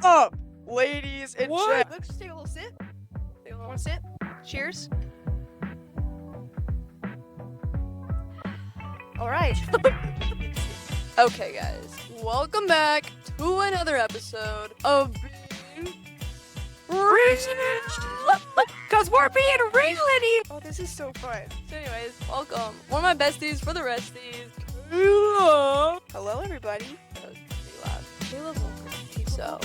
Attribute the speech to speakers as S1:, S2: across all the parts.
S1: up, ladies and gentlemen?
S2: Let's just take a little sip. Want a sip? Cheers. All right.
S1: Okay, guys, welcome back to another episode of Being Real.
S2: Because we're being real in here. Oh, this is so fun.
S1: So anyways, welcome. One of my besties for the resties, Kayla.
S2: Hello, everybody.
S1: That was pretty loud. Kayla's welcome. So,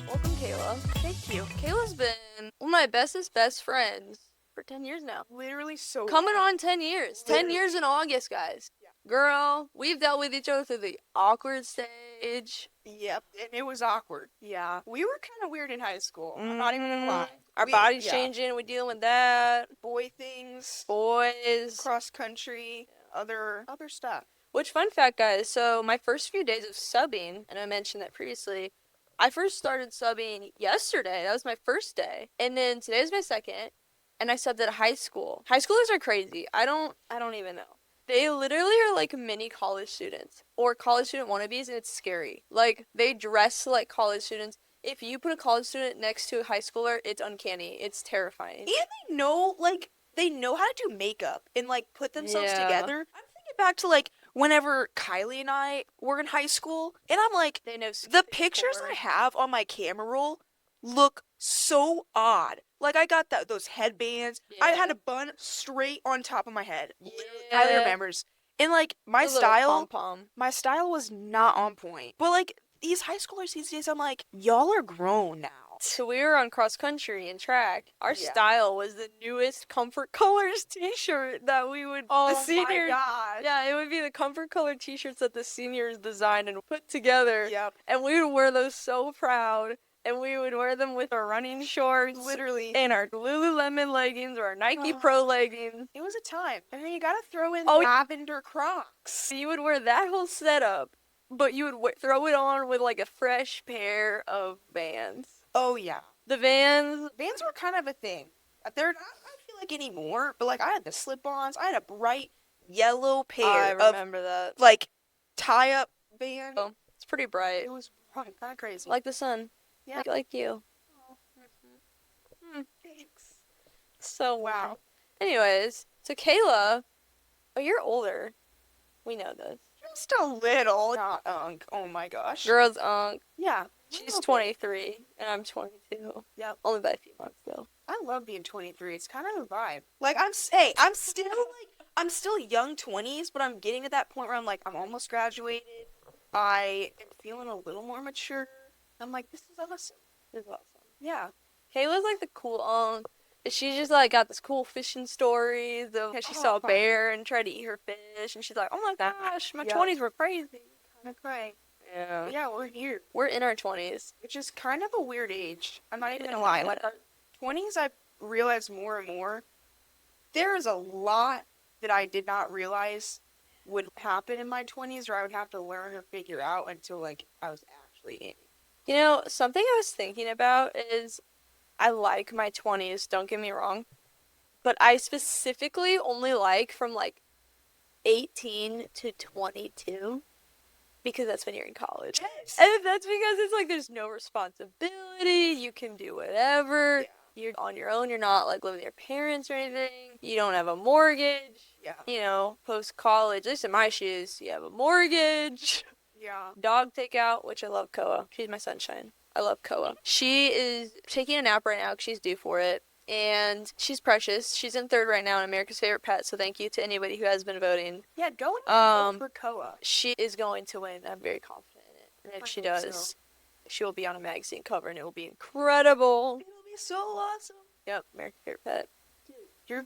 S1: welcome, Kayla.
S2: Thank you.
S1: Kayla's been one of my bestest best friends for 10 years now.
S2: Literally so
S1: Coming on 10 years. 10 years in August, guys.
S2: Yeah.
S1: Girl, we've dealt with each other through the awkward stage.
S2: Yep, and it was awkward. Yeah. We were kind of weird in high school. I'm not even gonna lie.
S1: Our bodies changing, we're dealing with that.
S2: Boy things,
S1: Boys.
S2: cross country, other stuff.
S1: Which, fun fact, guys, so my first few days of subbing, and I mentioned that previously, I first started subbing yesterday. That was my first day. And then today's my second, and I subbed at a high school. High schoolers are crazy. I don't even know. They literally are like mini college students or college student wannabes, and it's scary. Like, they dress like college students. If you put a college student next to a high schooler, it's uncanny. It's terrifying.
S2: And they know how to do makeup and, like, put themselves together. I'm thinking back to, like, whenever Kylie and I were in high school, and I'm like,
S1: They know
S2: the pictures I have on my camera roll look so odd. Like, I got those headbands. I had a bun straight on top of my head.
S1: Yeah.
S2: Kylie remembers. And, like, my
S1: The little
S2: style
S1: pom-pom.
S2: was not on point. But, like, these high schoolers these days, I'm like, y'all are grown now.
S1: So we were on cross country and track. Our
S2: Yeah.
S1: style was the newest Comfort Colors t-shirt that we would
S2: Oh,
S1: the seniors,
S2: my God.
S1: Yeah, it would be the Comfort Color t-shirts that the seniors designed and put together.
S2: Yep.
S1: And we would wear those so proud. And we would wear them with our running shorts.
S2: Literally.
S1: And our Lululemon leggings or our Nike Pro leggings.
S2: It was a time. And then you gotta throw in
S1: Oh,
S2: lavender Crocs.
S1: So you would wear that whole setup, but you would throw it on with like a fresh pair of Vans.
S2: Oh, yeah.
S1: The Vans.
S2: Vans were kind of a thing. They're not, I feel like, anymore. But, like, I had the slip-ons. I had a bright yellow pair
S1: I
S2: of,
S1: remember that.
S2: like, tie-up Vans.
S1: Oh, it's pretty bright.
S2: It was kind of crazy.
S1: Like the sun.
S2: Yeah.
S1: Like you.
S2: Thanks.
S1: So, wow. Anyways, so Kayla, oh, you're older. We know this.
S2: Just a little. Not unk. Oh, my gosh.
S1: Girl's unk.
S2: Yeah.
S1: She's 23, and I'm 22.
S2: Yep.
S1: Only by a few months, though.
S2: I love being 23. It's kind of a vibe. Like, I'm still young 20s, but I'm getting to that point where I'm like, I'm almost graduated. I am feeling a little more mature. I'm like, this is awesome.
S1: It's awesome.
S2: Yeah.
S1: Kayla's like the cool unk. She just like got this cool fishing stories of how she saw a bear and tried to eat her fish, and she's like, oh my gosh, my 20s were crazy.
S2: Kind of cray.
S1: Yeah.
S2: Yeah, we're here.
S1: We're in our 20s.
S2: Which is kind of a weird age. I'm not even gonna lie. Like, our 20s, I've realized more and more, there is a lot that I did not realize would happen in my 20s, or I would have to learn or figure out until, like, I was actually in.
S1: You know, something I was thinking about is I like my 20s, don't get me wrong, but I specifically only like from like 18 to 22 because that's when you're in college.
S2: Yes.
S1: And that's because it's like there's no responsibility, you can do whatever, you're on your own, you're not like living with your parents or anything, you don't have a mortgage, you know, post-college, at least in my shoes, you have a mortgage.
S2: Yeah.
S1: Dog takeout, which I love Koa. She's my sunshine. I love Koa. She is taking a nap right now because she's due for it. And she's precious. She's in third right now in America's Favorite Pet, so thank you to anybody who has been voting.
S2: Yeah, go and vote for Koa.
S1: She is going to win. I'm very confident in it. And if she does, she will be on a magazine cover, and it will be incredible.
S2: It'll be so awesome.
S1: Yep, America's Favorite Pet.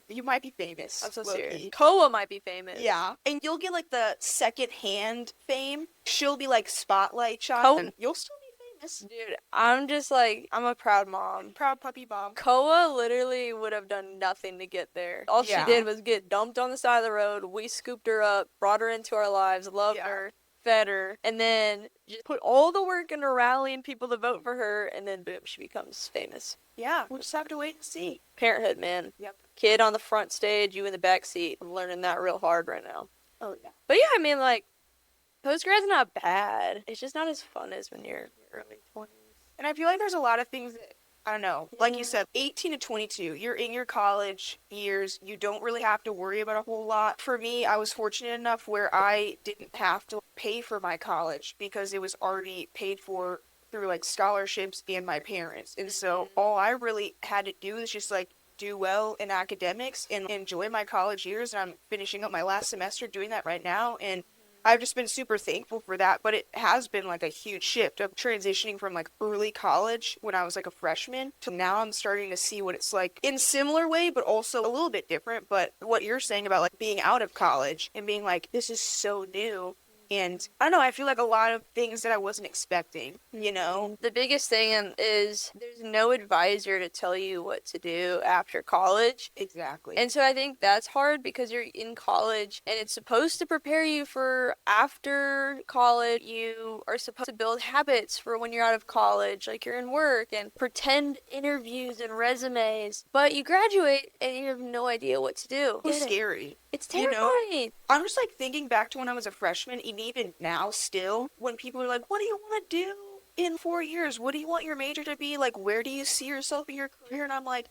S2: You might be famous.
S1: I'm so
S2: low-key.
S1: serious. Koa might be famous.
S2: Yeah. And you'll get, like, the second-hand fame. She'll be, like, spotlight shot. And you'll still be famous.
S1: Dude, I'm just like, I'm a proud mom.
S2: Proud puppy mom.
S1: Koa literally would have done nothing to get there. All she did was get dumped on the side of the road. We scooped her up, brought her into our lives, loved her, fed her, and then just put all the work into rallying people to vote for her, and then boom, she becomes famous.
S2: Yeah, we'll just have to wait and see.
S1: Parenthood, man.
S2: Yep.
S1: Kid on the front stage, you in the back seat. I'm learning that real hard right now.
S2: Oh, yeah.
S1: But yeah, I mean, like, postgrad's not bad. It's just not as fun as when you're in your early 20s.
S2: And I feel like there's a lot of things that, I don't know, like you said, 18 to 22, you're in your college years, you don't really have to worry about a whole lot. For me, I was fortunate enough where I didn't have to pay for my college because it was already paid for through like scholarships and my parents. And so all I really had to do is just like do well in academics and enjoy my college years. And I'm finishing up my last semester doing that right now. And I've just been super thankful for that, but it has been like a huge shift of transitioning from like early college when I was like a freshman to now I'm starting to see what it's like in similar way, but also a little bit different. But what you're saying about like being out of college and being like, this is so new. And I don't know, I feel like a lot of things that I wasn't expecting, you know?
S1: The biggest thing is there's no advisor to tell you what to do after college.
S2: Exactly.
S1: And so I think that's hard because you're in college and it's supposed to prepare you for after college. You are supposed to build habits for when you're out of college, like you're in work and pretend interviews and resumes. But you graduate and you have no idea what to do.
S2: It's scary.
S1: It's
S2: You know?
S1: terrifying.
S2: I'm just like thinking back to when I was a freshman, and even now, still, when people are like, what do you want to do in 4 years? What do you want your major to be? Like, where do you see yourself in your career? And I'm like,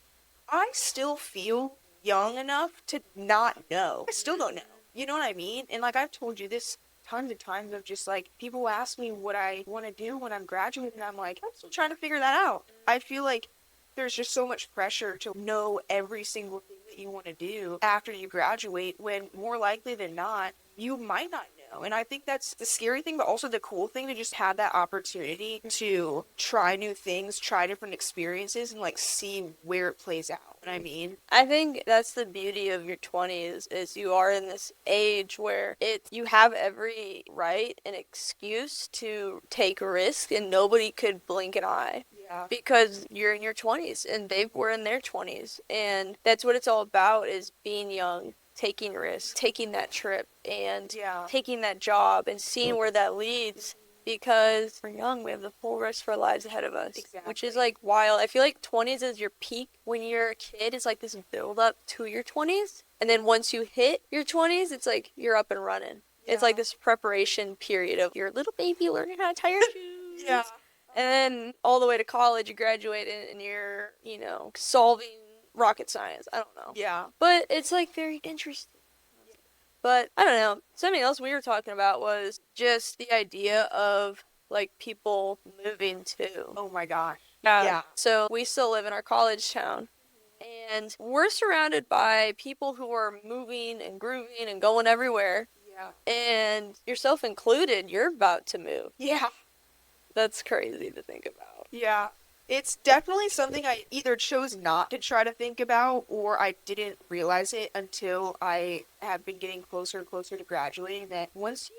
S2: I still feel young enough to not know. I still don't know. You know what I mean? And like, I've told you this tons of times of just like, people ask me what I want to do when I'm graduating, and I'm like, I'm still trying to figure that out. I feel like there's just so much pressure to know every single thing that you want to do after you graduate when more likely than not, you might not know. And I think that's the scary thing, but also the cool thing to just have that opportunity to try new things, try different experiences, and like see where it plays out. You know what I mean?
S1: I think that's the beauty of your 20s is you are in this age where you have every right and excuse to take a risk and nobody could blink an eye.
S2: Yeah.
S1: Because you're in your 20s and they were in their 20s. And that's what it's all about is being young, taking risks, taking that trip and taking that job and seeing where that leads. Because we're young, we have the full rest of our lives ahead of us, which is like wild. I feel like 20s is your peak when you're a kid. It's like this build up to your 20s. And then once you hit your 20s, it's like you're up and running. It's like this preparation period of your little baby learning how to tie your shoes.
S2: Yeah.
S1: And then all the way to college, you graduate and you're, solving rocket science. I don't know.
S2: Yeah.
S1: But it's like very interesting. But I don't know. Something else we were talking about was just the idea of like people moving too.
S2: Oh my gosh.
S1: Yeah. So we still live in our college town. And we're surrounded by people who are moving and grooving and going everywhere.
S2: Yeah.
S1: And yourself included, you're about to move.
S2: Yeah.
S1: That's crazy to think about.
S2: Yeah. It's definitely something I either chose not to try to think about or I didn't realize it until I have been getting closer and closer to graduating that once you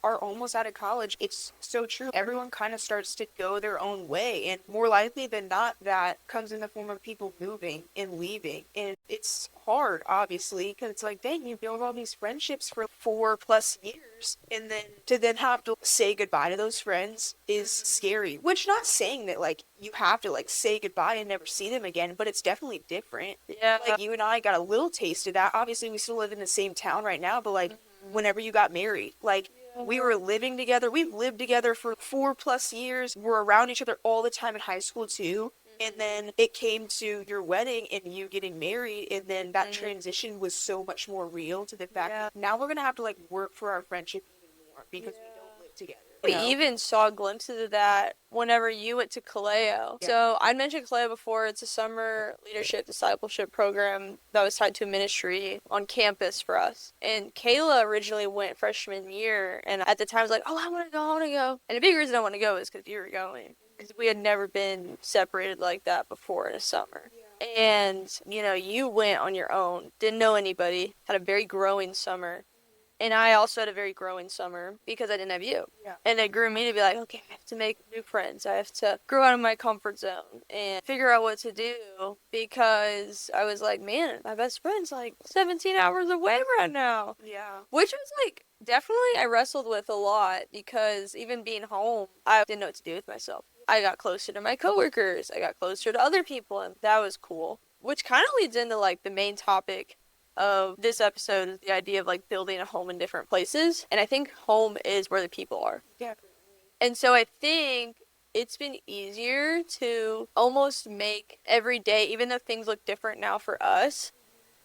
S2: are almost out of college, it's so true. Everyone kind of starts to go their own way, and more likely than not, that comes in the form of people moving and leaving. And it's hard, obviously, because it's like, dang, you build all these friendships for 4+ years, and then to then have to say goodbye to those friends is scary. Which, not saying that, like, you have to, like, say goodbye and never see them again, but it's definitely different.
S1: Yeah.
S2: Like, you and I got a little taste of that. Obviously, we still live in the same town right now, but, like, whenever you got married, like, we were living together. We've lived together for 4+ years. We're around each other all the time in high school too. And then it came to your wedding and you getting married, and then that transition was so much more real to the fact that now we're gonna have to like work for our friendship even more because we don't live together.
S1: We even saw glimpses of that whenever you went to Kaleo.
S2: Yeah.
S1: So I mentioned Kaleo before. It's a summer leadership discipleship program that was tied to a ministry on campus for us. And Kayla originally went freshman year, and at the time I was like, oh, I want to go. And the big reason I want to go is because you were going. Because we had never been separated like that before in a summer. Yeah. And, you went on your own, didn't know anybody, had a very growing summer. And I also had a very growing summer because I didn't have you. Yeah. And it grew me to be like, okay, I have to make new friends. I have to grow out of my comfort zone and figure out what to do because I was like, man, my best friend's like 17 hours away right now.
S2: Yeah.
S1: Which was like, definitely I wrestled with a lot because even being home, I didn't know what to do with myself. I got closer to my coworkers. I got closer to other people, and that was cool. Which kind of leads into like the main topic of this episode is the idea of like building a home in different places. And I think home is where the people are.
S2: Definitely.
S1: And so I think it's been easier to almost make every day, even though things look different now for us,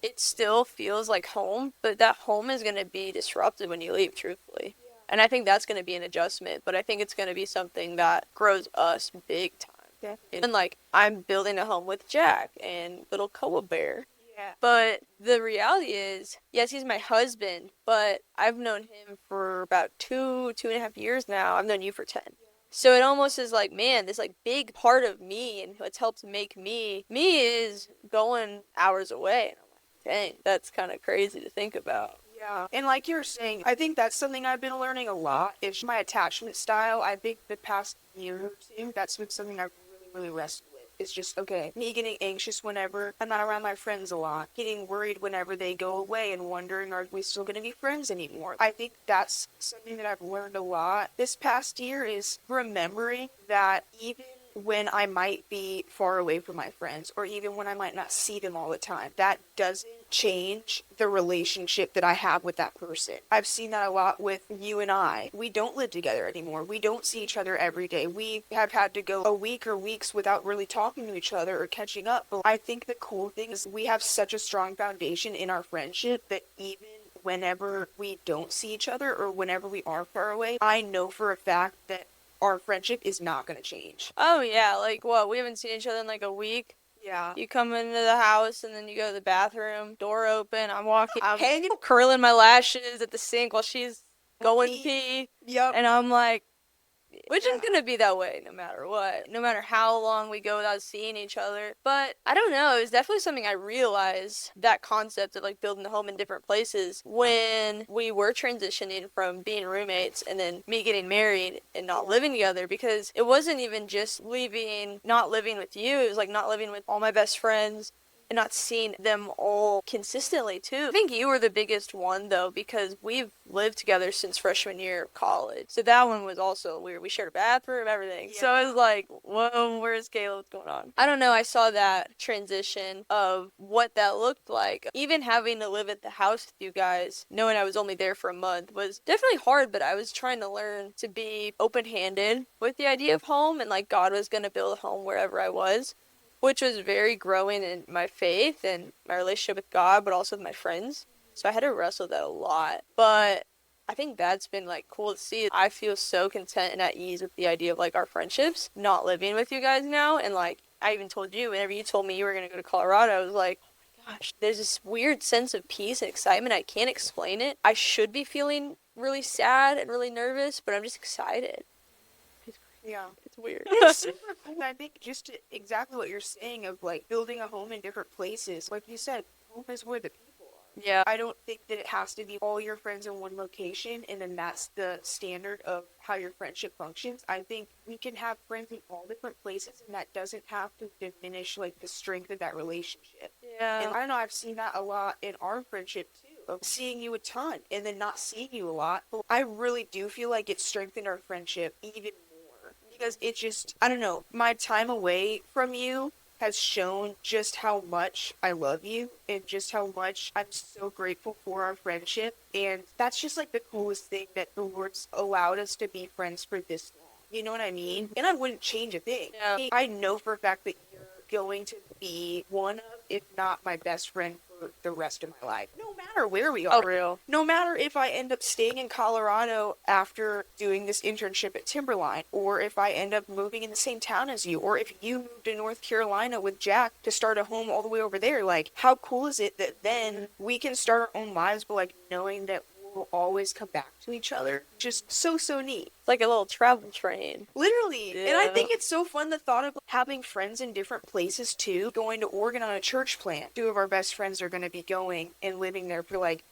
S1: it still feels like home, but that home is going to be disrupted when you leave, truthfully. And I think that's going to be an adjustment, but I think it's going to be something that grows us big time.
S2: Yeah.
S1: And like, I'm building a home with Jack and little Koa Bear.
S2: Yeah.
S1: But the reality is, yes, he's my husband, but I've known him for about 2.5 years now. I've known you for 10. So it almost is like, man, this like big part of me and what's helped make me is going hours away. And I'm like, dang, that's kind of crazy to think about.
S2: Yeah. And like you're saying, I think that's something I've been learning a lot. Is my attachment style. I think the past year or two, that's been something I've really wrestled with. It's just, okay, me getting anxious whenever I'm not around my friends a lot, getting worried whenever they go away and wondering, are we still going to be friends anymore? I think that's something that I've learned a lot this past year, is remembering that even when I might be far away from my friends, or even when I might not see them all the time, that doesn't change the relationship that I have with that person. I've seen that a lot with you and I. We don't live together anymore. We don't see each other every day. We have had to go a week or weeks without really talking to each other or catching up. But I think the cool thing is we have such a strong foundation in our friendship that even whenever we don't see each other or whenever we are far away, I know for a fact that our friendship is not going to change.
S1: Oh, yeah, like what? We haven't seen each other in like a week.
S2: Yeah.
S1: You come into the house and then you go to the bathroom, door open, I'm hanging, curling my lashes at the sink while she's going to pee.
S2: Yep.
S1: And I'm like, which is gonna be that way no matter what, no matter how long we go without seeing each other. But I don't know, it was definitely something I realized, that concept of like building a home in different places, when we were transitioning from being roommates and then me getting married and not living together, because it wasn't even just not living with you, it was like not living with all my best friends and not seeing them all consistently too. I think you were the biggest one though, because we've lived together since freshman year of college. So that one was also weird. We shared a bathroom, everything. Yeah. So it was like, whoa, where's Kayla? What's going on? I don't know. I saw that transition of what that looked like. Even having to live at the house with you guys, knowing I was only there for a month, was definitely hard, but I was trying to learn to be open-handed with the idea of home, and like God was going to build a home wherever I was, which was very growing in my faith and my relationship with God, but also with my friends. So I had to wrestle with that a lot. But I think that's been like cool to see. I feel so content and at ease with the idea of like our friendships, not living with you guys now. And like I even told you, whenever you told me you were going to go to Colorado, I was like, oh my gosh, there's this weird sense of peace and excitement. I can't explain it. I should be feeling really sad and really nervous, but I'm just excited.
S2: Yeah.
S1: It's weird.
S2: It's super cool. I think just exactly what you're saying of like building a home in different places. Like you said, home is where the people are.
S1: Yeah.
S2: I don't think that it has to be all your friends in one location and then that's the standard of how your friendship functions. I think we can have friends in all different places and that doesn't have to diminish like the strength of that relationship.
S1: Yeah.
S2: And I don't know, I've seen that a lot in our friendship too, of seeing you a ton and then not seeing you a lot. But I really do feel like it's strengthened our friendship even more. Because it just, I don't know, my time away from you has shown just how much I love you and just how much I'm so grateful for our friendship. And that's just like the coolest thing, that the Lord's allowed us to be friends for this long. You know what I mean? And I wouldn't change a thing.
S1: Yeah.
S2: I know for a fact that you're going to be one of, if not my best friend for the rest of my life. No matter where we are.
S1: Oh, real.
S2: No matter if I end up staying in Colorado after doing this internship at Timberline, or if I end up moving in the same town as you, or if you move to North Carolina with Jack to start a home all the way over there, like, how cool is it that then we can start our own lives, but like knowing that we'll always come back to each other? Just so neat.
S1: It's like a little travel train.
S2: Literally.
S1: Yeah.
S2: And I think it's so fun, the thought of having friends in different places too. Going to Oregon on a church plant. 2 of our best friends are going to be going and living there for like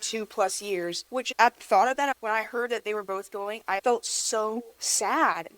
S2: 2+ years. Which at the thought of that, when I heard that they were both going, I felt so sad.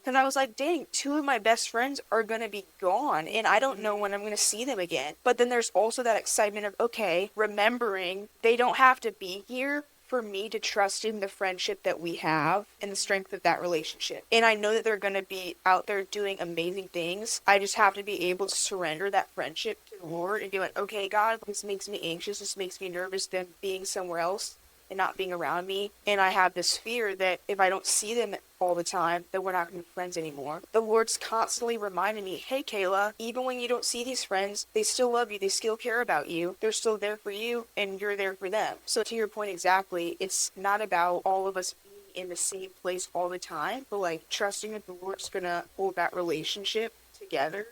S2: Because I was like, dang, 2 of my best friends are going to be gone. And I don't know when I'm going to see them again. But then there's also that excitement of, okay, remembering they don't have to be here for me to trust in the friendship that we have and the strength of that relationship. And I know that they're going to be out there doing amazing things. I just have to be able to surrender that friendship to the Lord and be like, okay, God, this makes me anxious. This makes me nervous, them being somewhere else. and not being around me. And I have this fear that if I don't see them all the time, that we're not going to be friends anymore. The Lord's constantly reminding me, hey, Kayla, even when you don't see these friends, they still love you. They still care about you. They're still there for you, and you're there for them. So to your point exactly, it's not about all of us being in the same place all the time, but like trusting that the Lord's going to hold that relationship together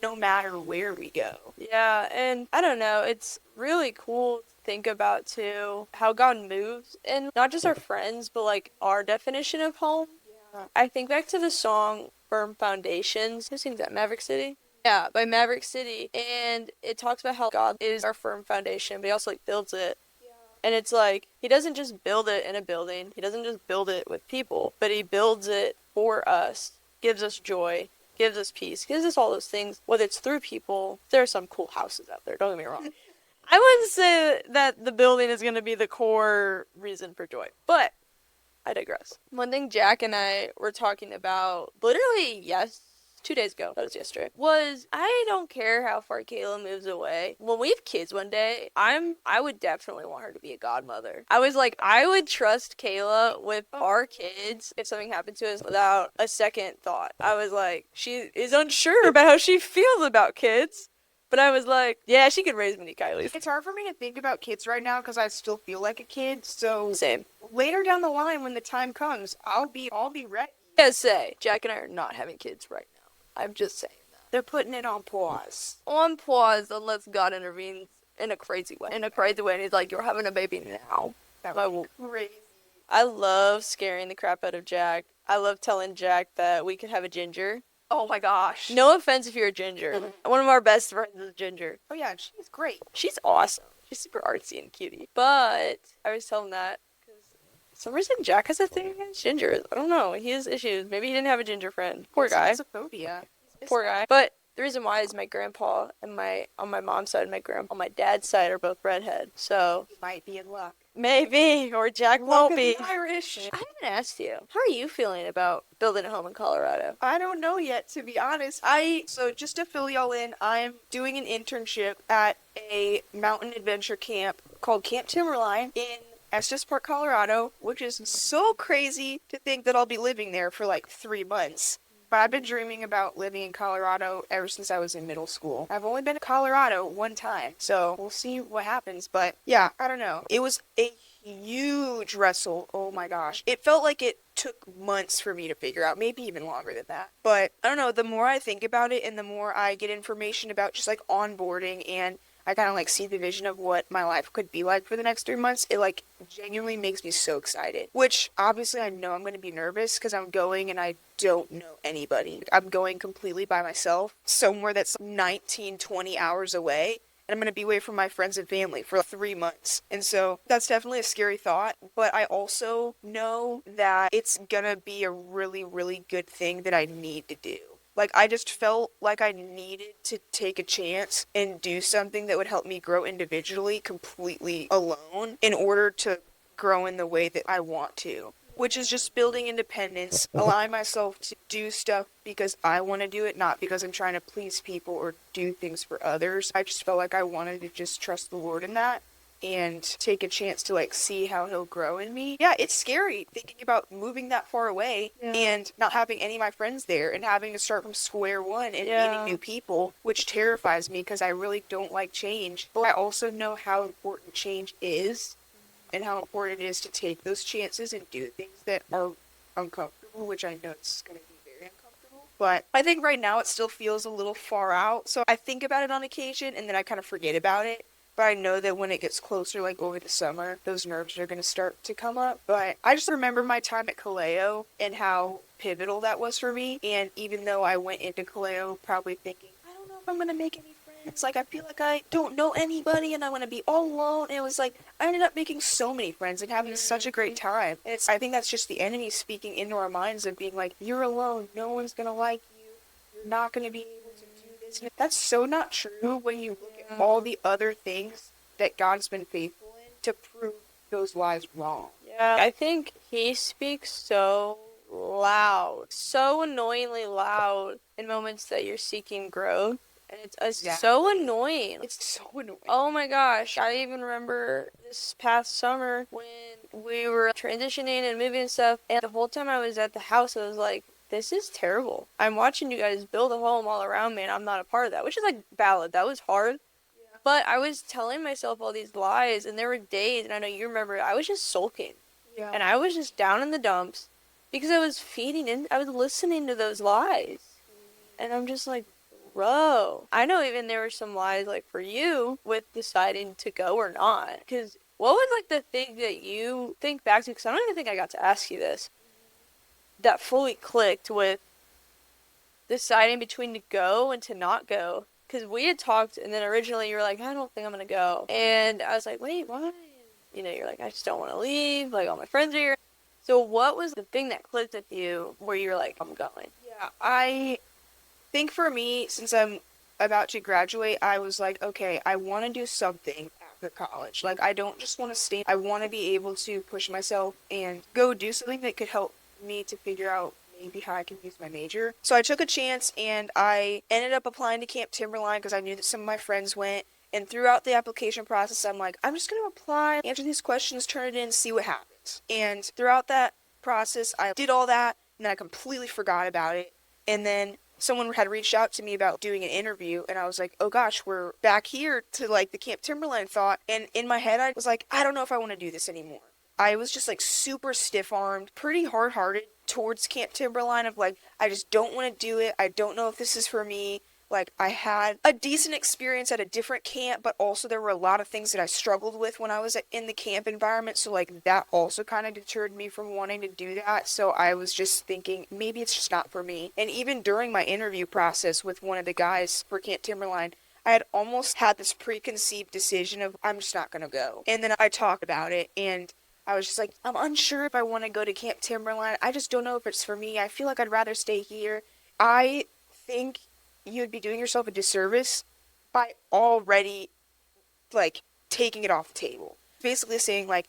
S2: no matter where we go.
S1: Yeah, and I don't know, it's really cool to think about too how God moves in not just our friends, but like our definition of home.
S2: Yeah.
S1: I think back to the song Firm Foundations. Who sings that? Maverick City? Yeah, by Maverick City. And it talks about how God is our firm foundation, but he also like builds it. And it's like, he doesn't just build it in a building. He doesn't just build it with people, but he builds it for us, gives us joy, gives us peace, gives us all those things. Whether it's through people, there are some cool houses out there, don't get me wrong. I wouldn't say that the building is going to be the core reason for joy, but I digress. One thing Jack and I were talking about literally 2 days ago, that was yesterday, was I don't care how far Kayla moves away. When we have kids one day, I would definitely want her to be a godmother. I was like, I would trust Kayla with our kids if something happened to us without a second thought. I was like, she is unsure about how she feels about kids. But I was like, yeah, she could raise many Kylies.
S2: It's hard for me to think about kids right now because I still feel like a kid. So
S1: Same.
S2: later down the line, when the time comes, I'll be ready.
S1: Just say, Jack and I are not having kids right now. I'm just saying that.
S2: They're putting it on pause.
S1: On pause unless God intervenes in a crazy way. In a crazy way, and he's like, you're having a baby now.
S2: That
S1: I
S2: was
S1: will.
S2: crazy.
S1: I love scaring the crap out of Jack. I love telling Jack that we could have a ginger.
S2: Oh my gosh.
S1: No offense if you're a ginger. One of our best friends is a ginger.
S2: Oh yeah, she's great.
S1: She's awesome. She's super artsy and cutie. But I was telling that because for some reason Jack has a thing against gingers. I don't know. He has issues. Maybe he didn't have a ginger friend. Poor guy.
S2: It's a phobia.
S1: Poor guy. But the reason why is my grandpa and on my mom's side, my grandpa on my dad's side are both redhead. So
S2: You might be in luck.
S1: maybe, or Jack won't be.
S2: Irish.
S1: I haven't asked you. How are you feeling about building a home in Colorado?
S2: I don't know yet, to be honest. So just to fill y'all in, I'm doing an internship at a mountain adventure camp called Camp Timberline in Estes Park, Colorado, which is so crazy to think that I'll be living there for like 3 months. But I've been dreaming about living in Colorado ever since I was in middle school. I've only been to Colorado one time, so we'll see what happens. But yeah, I don't know. It was a huge wrestle. Oh my gosh. It felt like it took months for me to figure out, maybe even longer than that. But I don't know, the more I think about it and the more I get information about just like onboarding and I kind of like see the vision of what my life could be like for the next 3 months. It like genuinely makes me so excited, which obviously I know I'm going to be nervous because I'm going and I don't know anybody. I'm going completely by myself somewhere that's 19, 20 hours away. And I'm going to be away from my friends and family for 3 months. And so that's definitely a scary thought. But I also know that it's going to be a really, really good thing that I need to do. Like, I just felt like I needed to take a chance and do something that would help me grow individually, completely alone, in order to grow in the way that I want to. Which is just building independence, allowing myself to do stuff because I want to do it, not because I'm trying to please people or do things for others. I just felt like I wanted to just trust the Lord in that and take a chance to like see how he'll grow in me. Yeah, it's scary thinking about moving that far away and not having any of my friends there and having to start from square one and meeting new people, which terrifies me because I really don't like change. But I also know how important change is and how important it is to take those chances and do things that are uncomfortable, which I know it's going to be very uncomfortable. But I think right now it still feels a little far out. So I think about it on occasion and then I kind of forget about it. But I know that when it gets closer, like over the summer, those nerves are going to start to come up. But I just remember my time at Kaleo and how pivotal that was for me. And even though I went into Kaleo probably thinking, I don't know if I'm going to make any friends. Like, I feel like I don't know anybody and I want to be all alone. And it was like, I ended up making so many friends and having such a great time. And I think that's just the enemy speaking into our minds of being like, you're alone. No one's going to like you. You're not going to be able to do this. And that's so not true when you look at all the other things that God's been faithful in to prove those lies wrong.
S1: Yeah, I think he speaks so loud, so annoyingly loud in moments that you're seeking growth And it's
S2: Exactly.
S1: so annoying.
S2: It's so annoying.
S1: Oh my gosh, I even remember this past summer when we were transitioning and moving and stuff, and the whole time I was at the house, I was like, this is terrible. I'm watching you guys build a home all around me, and I'm not a part of that, which is like valid. That was hard. But I was telling myself all these lies, and there were days, and I know you remember, I was just sulking.
S2: Yeah.
S1: And I was just down in the dumps because I was I was listening to those lies. And I'm just like, bro. I know even there were some lies, like, for you with deciding to go or not. Because what was, like, the thing that you think back to? Because I don't even think I got to ask you this. That fully clicked with deciding between to go and to not go. Because we had talked, and then originally you were like, I don't think I'm going to go. And I was like, wait, why? You know, you're like, I just don't want to leave. Like, all my friends are here. So what was the thing that clicked with you where you were like, I'm going?
S2: Yeah, I think for me, since I'm about to graduate, I was like, okay, I want to do something after college. Like, I don't just want to stay. I want to be able to push myself and go do something that could help me to figure out maybe how I can use my major. So I took a chance and I ended up applying to Camp Timberline because I knew that some of my friends went. And throughout the application process, I'm like, I'm just going to apply, answer these questions, turn it in, see what happens. And throughout that process, I did all that, and then I completely forgot about it. And then someone had reached out to me about doing an interview, and I was like, oh gosh, we're back here to like the Camp Timberline thought. And in my head, I was like, I don't know if I want to do this anymore. I was just like super stiff-armed, pretty hard-hearted towards Camp Timberline of like, I just don't want to do it. I don't know if this is for me. Like, I had a decent experience at a different camp, but also there were a lot of things that I struggled with when I was in the camp environment, so, like, that also kind of deterred me from wanting to do that, so I was just thinking, maybe it's just not for me. And even during my interview process with one of the guys for Camp Timberline, I had almost had this preconceived decision of, I'm just not gonna go. And then I talked about it, and I was just like, I'm unsure if I want to go to Camp Timberline. I just don't know if it's for me. I feel like I'd rather stay here. I think you'd be doing yourself a disservice by already, like, taking it off the table. Basically saying, like,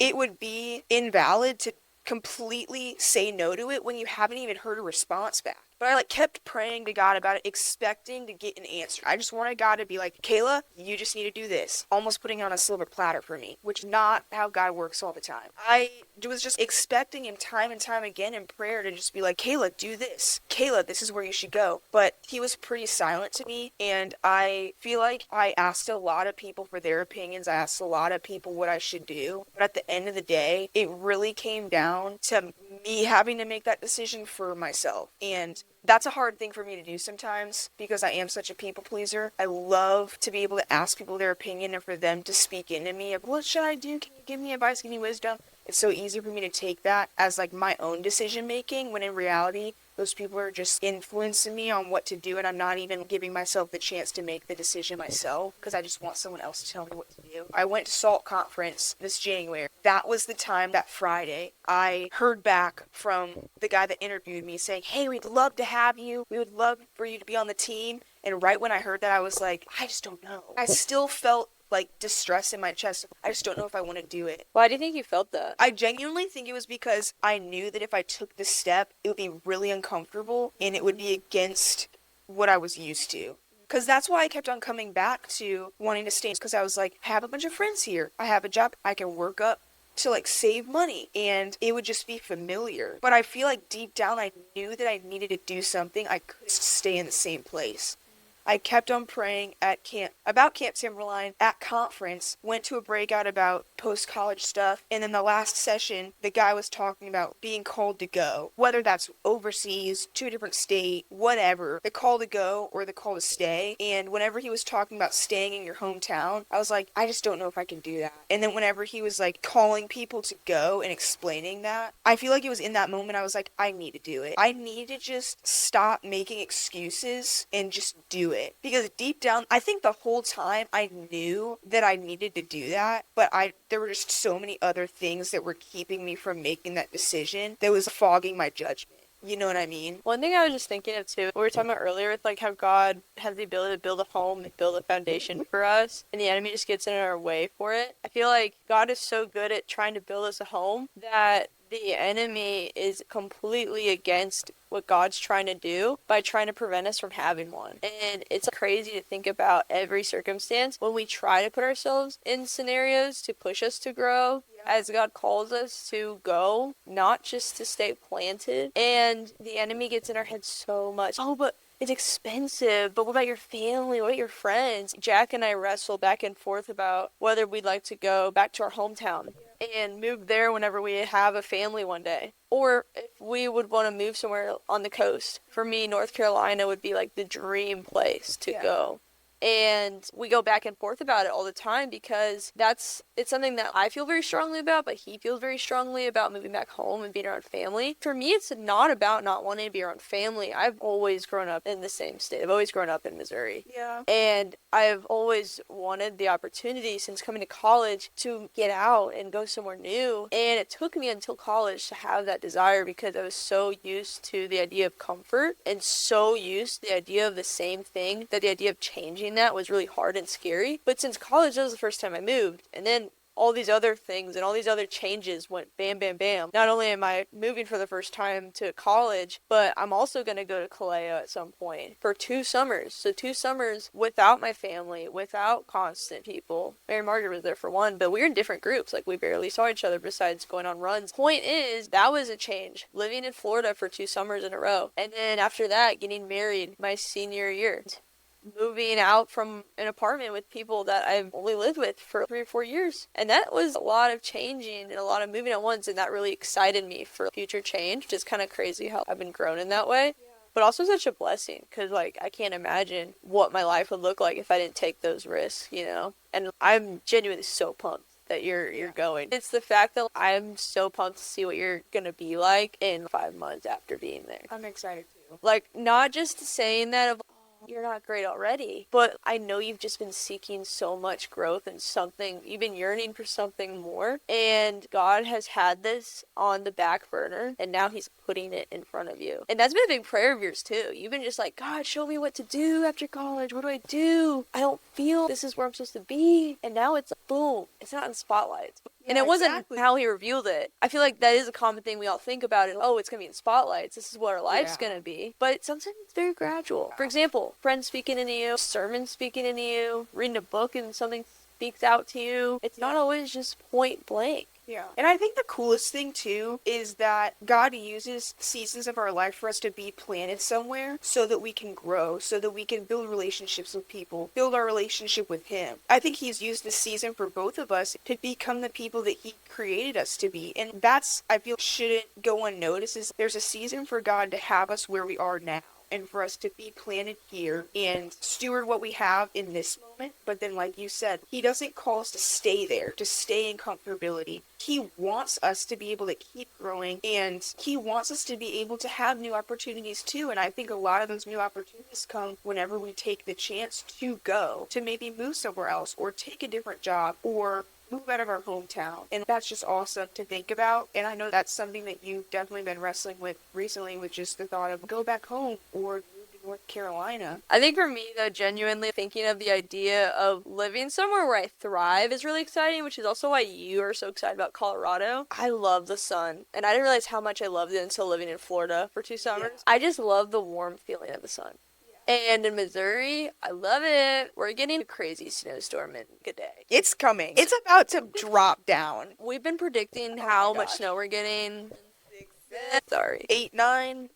S2: it would be invalid to completely say no to it when you haven't even heard a response back. But I, like, kept praying to God about it, expecting to get an answer. I just wanted God to be like, Kayla, you just need to do this. Almost putting it on a silver platter for me, which is not how God works all the time. I was just expecting him time and time again in prayer to just be like, Kayla, do this. Kayla, this is where you should go. But he was pretty silent to me, and I feel like I asked a lot of people for their opinions. I asked a lot of people what I should do. But at the end of the day, it really came down to me having to make that decision for myself. And that's a hard thing for me to do sometimes because I am such a people pleaser. I love to be able to ask people their opinion and for them to speak into me of what should I do? Can you give me advice? Give me wisdom? It's so easy for me to take that as like my own decision making when in reality those people are just influencing me on what to do and I'm not even giving myself the chance to make the decision myself because I just want someone else to tell me what to do. I went to SALT conference this January. That was the time, that Friday, I heard back from the guy that interviewed me saying, hey, we'd love to have you. We would love for you to be on the team. And right when I heard that, I was like, I just don't know. I still felt like distress in my chest. I just don't know if I want to do it.
S1: Why do you think you felt that?
S2: I genuinely think it was because I knew that if I took this step, it would be really uncomfortable and it would be against what I was used to. Because that's why I kept on coming back to wanting to stay. Because I was like, I have a bunch of friends here. I have a job. I can work up to like save money and it would just be familiar. But I feel like deep down I knew that I needed to do something. I couldn't stay in the same place. I kept on praying at camp about Camp Timberline at conference, went to a breakout about post-college stuff, and then the last session, the guy was talking about being called to go, whether that's overseas, to a different state, whatever, the call to go or the call to stay. And whenever he was talking about staying in your hometown, I was like, I just don't know if I can do that. And then whenever he was like calling people to go and explaining that, I feel like it was in that moment I was like, I need to do it. I need to just stop making excuses and just do it. Because deep down, I think the whole time I knew that I needed to do that, but there were just so many other things that were keeping me from making that decision that was fogging my judgment. You know what I mean?
S1: One thing I was just thinking of too, we were talking about earlier with like how God has the ability to build a home and build a foundation for us, and the enemy just gets in our way for it. I feel like God is so good at trying to build us a home that the enemy is completely against what God's trying to do by trying to prevent us from having one. And it's crazy to think about every circumstance when we try to put ourselves in scenarios to push us to grow as God calls us to go, not just to stay planted. And the enemy gets in our head so much. Oh, but it's expensive, but what about your family? What about your friends? Jack and I wrestle back and forth about whether we'd like to go back to our hometown and move there whenever we have a family one day. Or if we would want to move somewhere on the coast. For me, North Carolina would be like the dream place to go. And we go back and forth about it all the time because it's something that I feel very strongly about, but he feels very strongly about moving back home and being around family. For me, it's not about not wanting to be around family. I've always grown up in the same state. I've always grown up in Missouri.
S2: Yeah.
S1: And I've always wanted the opportunity since coming to college to get out and go somewhere new. And it took me until college to have that desire because I was so used to the idea of comfort and so used to the idea of the same thing that the idea of changing that was really hard and scary. But since college, that was the first time I moved. And then all these other things and all these other changes went bam, bam, bam. Not only am I moving for the first time to college, but I'm also going to go to Kaleo at some point for 2 summers. So 2 summers without my family, without constant people. Mary Margaret was there for one, but we were in different groups. Like, we barely saw each other besides going on runs. Point is, that was a change. Living in Florida for 2 summers in a row. And then after that, getting married my senior year. Moving out from an apartment with people that I've only lived with for 3 or 4 years. And that was a lot of changing and a lot of moving at once, and that really excited me for future change. Just kind of crazy how I've been grown in that way. But also such a blessing because, like, I can't imagine what my life would look like if I didn't take those risks, you know? And I'm genuinely so pumped that you're going. It's the fact that I'm so pumped to see what you're gonna be like in 5 months after being there.
S2: I'm excited too.
S1: Like, not just saying that of, you're not great already, but I know you've just been seeking so much growth and something, you've been yearning for something more, and God has had this on the back burner, and now he's putting it in front of you. And that's been a big prayer of yours too. You've been just like, God, show me what to do after college. What do I do? I don't feel this is where I'm supposed to be. And now it's boom, it's not in spotlights. And it wasn't how he revealed it. I feel like that is a common thing we all think about. Oh, it's going to be in spotlights. This is what our life's going to be. But sometimes it's very gradual. For example, friends speaking into you, sermons speaking into you, reading a book and something speaks out to you. It's not always just point blank.
S2: Yeah. And I think the coolest thing, too, is that God uses seasons of our life for us to be planted somewhere so that we can grow, so that we can build relationships with people, build our relationship with Him. I think He's used this season for both of us to become the people that He created us to be. And that's, I feel, shouldn't go unnoticed. Is there's a season for God to have us where we are now, and for us to be planted here and steward what we have in this moment. But then, like you said, he doesn't call us to stay there, to stay in comfortability. He wants us to be able to keep growing, and he wants us to be able to have new opportunities too. And I think a lot of those new opportunities come whenever we take the chance to go, to maybe move somewhere else, or take a different job, or move out of our hometown. And that's just awesome to think about. And I know that's something that you've definitely been wrestling with recently, with just the thought of go back home or move to North Carolina.
S1: I think for me, though, genuinely thinking of the idea of living somewhere where I thrive is really exciting, which is also why you are so excited about Colorado. I love the sun, and I didn't realize how much I loved it until living in Florida for 2 summers. Yeah. I just love the warm feeling of the sun. And in Missouri, I love it. We're getting a crazy snowstorm in a day.
S2: It's coming. It's about to drop down.
S1: We've been predicting how much snow we're getting.
S2: 8, 9,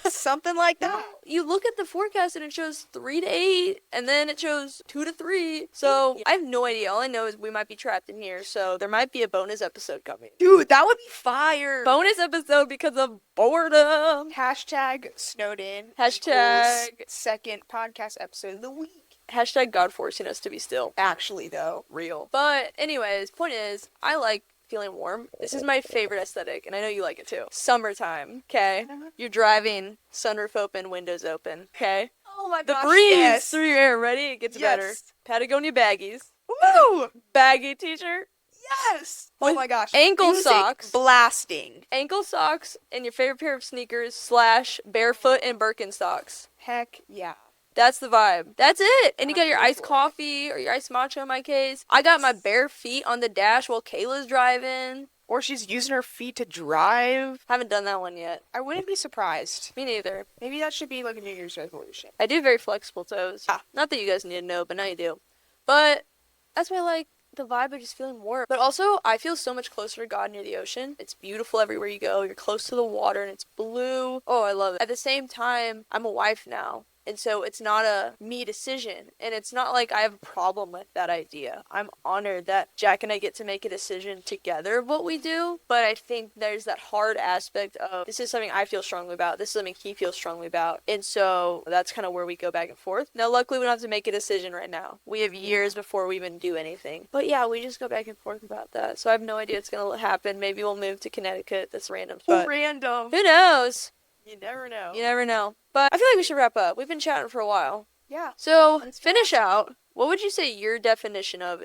S2: something like that.
S1: You look at the forecast and it shows 3 to 8, and then it shows 2 to 3. So I have no idea. All I know is we might be trapped in here. So there might be a bonus episode coming.
S2: Dude, that would be fire.
S1: Bonus episode because of boredom.
S2: Hashtag snowed in.
S1: Hashtag
S2: second podcast episode of the week.
S1: Hashtag God forcing us to be still.
S2: Actually, though.
S1: Real. But anyways, point is, I like feeling warm. This is my favorite aesthetic, and I know you like it too. Summertime, okay? You're driving, sunroof open, windows open, okay?
S2: Oh my gosh,
S1: the breeze through your hair, ready? It gets better. Patagonia baggies.
S2: Woo!
S1: Baggy t-shirt.
S2: Yes! Oh my gosh.
S1: Ankle socks.
S2: Blasting.
S1: Ankle socks and your favorite pair of sneakers / barefoot and Birkenstocks.
S2: Heck yeah.
S1: That's the vibe. That's it. And you got your iced coffee or your iced matcha in my case. I got my bare feet on the dash while Kayla's driving.
S2: Or she's using her feet to drive.
S1: Haven't done that one yet.
S2: I wouldn't be surprised.
S1: Me neither.
S2: Maybe that should be like a New Year's resolution.
S1: I do very flexible toes. Not that you guys need to know, but now you do. But that's why I like the vibe of just feeling warm. But also, I feel so much closer to God near the ocean. It's beautiful everywhere you go. You're close to the water and it's blue. Oh, I love it. At the same time, I'm a wife now. And so it's not a me decision. And it's not like I have a problem with that idea. I'm honored that Jack and I get to make a decision together of what we do. But I think there's that hard aspect of this is something I feel strongly about. This is something he feels strongly about. And so that's kind of where we go back and forth. Now, luckily, we don't have to make a decision right now. We have years before we even do anything. But yeah, we just go back and forth about that. So I have no idea what's going to happen. Maybe we'll move to Connecticut. That's random. But
S2: Random.
S1: who knows?
S2: You never know.
S1: You never know. But I feel like we should wrap up. We've been chatting for a while.
S2: Yeah.
S1: So, finish out. What would you say your definition of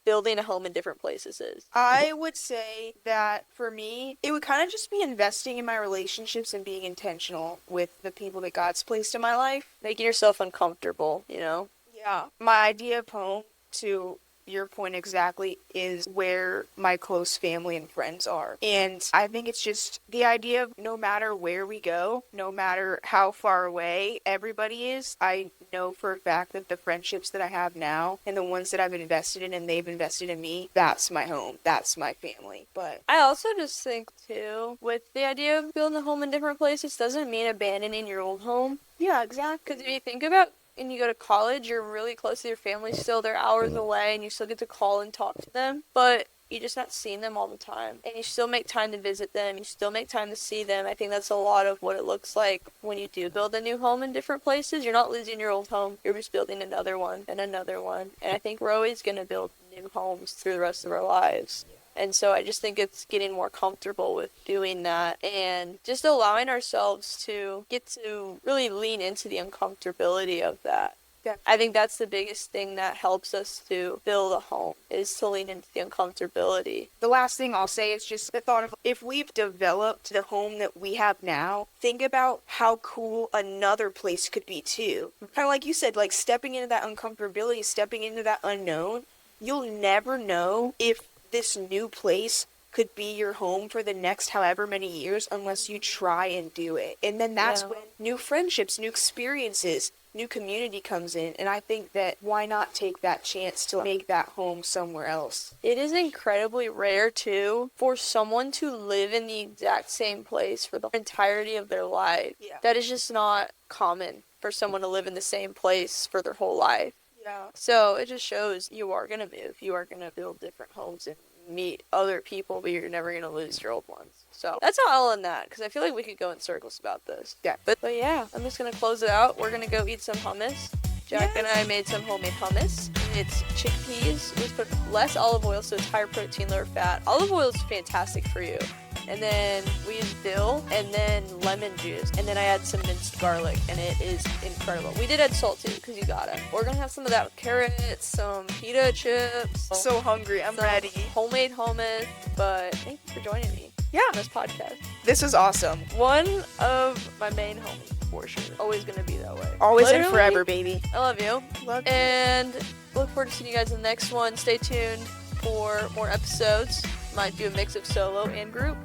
S1: building a home in different places is?
S2: I would say that for me, it would kind of just be investing in my relationships and being intentional with the people that God's placed in my life.
S1: Making yourself uncomfortable, you know?
S2: Yeah. My idea of home, to your point exactly, is where my close family and friends are. And I think it's just the idea of no matter where we go, no matter how far away everybody is, I know for a fact that the friendships that I have now and the ones that I've invested in and they've invested in me, that's my home. That's my family. But
S1: I also just think, too, with the idea of building a home in different places doesn't mean abandoning your old home.
S2: yeah, exactly.
S1: Because if you think about and you go to college, you're really close to your family still. They're hours away, and you still get to call and talk to them. But you're just not seeing them all the time. And you still make time to visit them. You still make time to see them. I think that's a lot of what it looks like when you do build a new home in different places. You're not losing your old home. You're just building another one and another one. And I think we're always going to build new homes through the rest of our lives. And so I just think it's getting more comfortable with doing that and just allowing ourselves to get to really lean into the uncomfortability of that.
S2: Yeah.
S1: I think that's the biggest thing that helps us to build a home is to lean into the uncomfortability.
S2: The last thing I'll say is just the thought of if we've developed the home that we have now, think about how cool another place could be too. Kind of like you said, like stepping into that uncomfortability, stepping into that unknown. You'll never know if this new place could be your home for the next however many years unless you try and do it. And then that's when new friendships, new experiences, new community comes in. And I think that why not take that chance to make that home somewhere else?
S1: It is incredibly rare, too, for someone to live in the exact same place for the entirety of their life.
S2: Yeah.
S1: That is just not common for someone to live in the same place for their whole life.
S2: Yeah.
S1: So it just shows you are going to move. You are going to build different homes and meet other people, but you're never going to lose your old ones. So that's how I'll end that, because I feel like we could go in circles about this.
S2: Yeah.
S1: But yeah, I'm just going to close it out. We're going to go eat some hummus. Jack and I made some homemade hummus. It's chickpeas. We just put less olive oil, so it's higher protein, lower fat. Olive oil is fantastic for you. And then we use dill and then lemon juice. And then I add some minced garlic, and it is incredible. We did add salt too, because you gotta. We're gonna have some of that with carrots, some pita chips.
S2: So hungry. I'm ready.
S1: Homemade hummus. But thank you for joining me on this podcast.
S2: This is awesome.
S1: One of my main homies, for sure. Always gonna be that way.
S2: Always
S1: Literally,
S2: and forever, baby.
S1: I love you.
S2: Love you.
S1: And look forward to seeing you guys in the next one. Stay tuned for more episodes. Might do a mix of solo and group.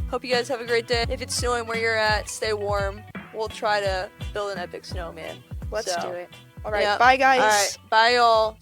S1: Hope you guys have a great day. If it's snowing where you're at, stay warm. We'll try to build an epic snowman.
S2: Let's do it. All right. Bye, guys.
S1: All right. Bye, y'all.